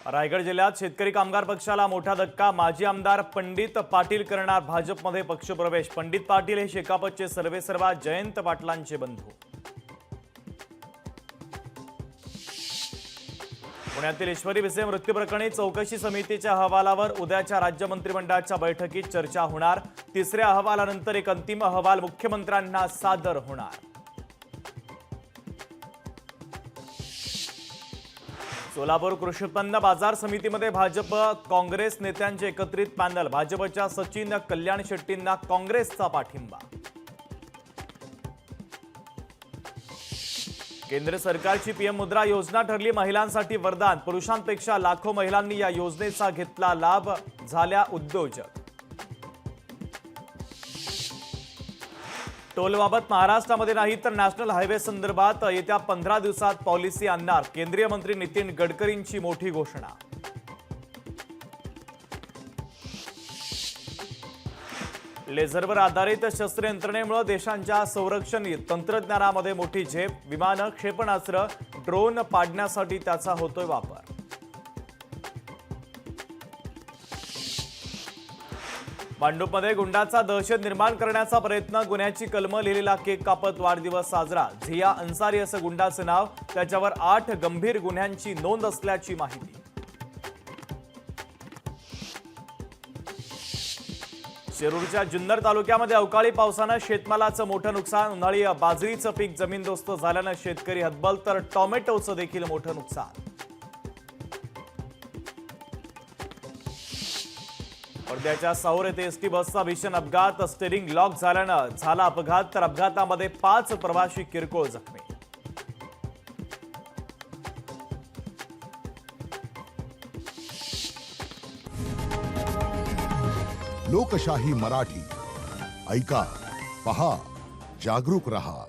रायगड जिल्ह्यात शेतकरी कामगार पक्षाला मोठा धक्का। माजी आमदार पंडित पाटील करणार भाजपमध्ये पक्षप्रवेश। पंडित पाटील हे शेकापचे सर्वेसर्वा जयंत पाटलांचे बंधू। पुण्यातील ईश्वरी भिसे मृत्यू प्रकरणी चौकशी समितीच्या अहवालावर उद्याच्या राज्य मंत्रिमंडळाच्या बैठकीत चर्चा होणार। तिसऱ्या अहवालानंतर एक अंतिम अहवाल मुख्यमंत्र्यांना सादर होणार। सोलापूर कृषी उत्पन्न बाजार समितीमध्ये भाजप काँग्रेस नेत्यांचे एकत्रित पॅनल। भाजपच्या सचिन कल्याण शेट्टींना काँग्रेसचा पाठिंबा। केंद्र सरकारची पीएम मुद्रा योजना ठरली महिलांसाठी वरदान। पुरुषांपेक्षा लाखो महिलांनी या योजनेचा घेतला लाभ, झाल्या उद्योजक। टोलबाबत महाराष्ट्रामध्ये नाही तर नॅशनल हायवे संदर्भात येत्या 15 दिवसात पॉलिसी आणणार। केंद्रीय मंत्री नितीन गडकरींची मोठी घोषणा। लेझरवर आधारित शस्त्र यंत्रणेमुळे देशांच्या संरक्षण तंत्रज्ञानामध्ये मोठी झेप। विमानं, क्षेपणास्त्र, ड्रोन पाडण्यासाठी त्याचा होतोय वापर। भांडूपमध्ये गुंडाचा दहशत निर्माण करण्याचा प्रयत्न। गुन्ह्याची कलमं लिहिलेला केक कापत वाढदिवस साजरा। झिया अन्सारी असं गुंडाचं नाव। त्याच्यावर 8 गंभीर गुन्ह्यांची नोंद असल्याची माहिती। शिरूरच्या जुन्नर तालुक्यामध्ये अवकाळी पावसानं शेतमालाचं मोठं नुकसान। उन्हाळी बाजरीचं पीक जमीनदोस्त झाल्यानं शेतकरी हतबल, तर टोमॅटोचं देखील मोठं नुकसान। वर्ध्याच्या साऊर येथे एसटी बसचा भीषण अपघात। स्टीअरिंग लॉक झाल्यानं झाला अपघात, तर अपघातामध्ये 5 प्रवासी किरकोळ जखमी। लोकशाही मराठी ऐका, पहा, जागरूक रहा।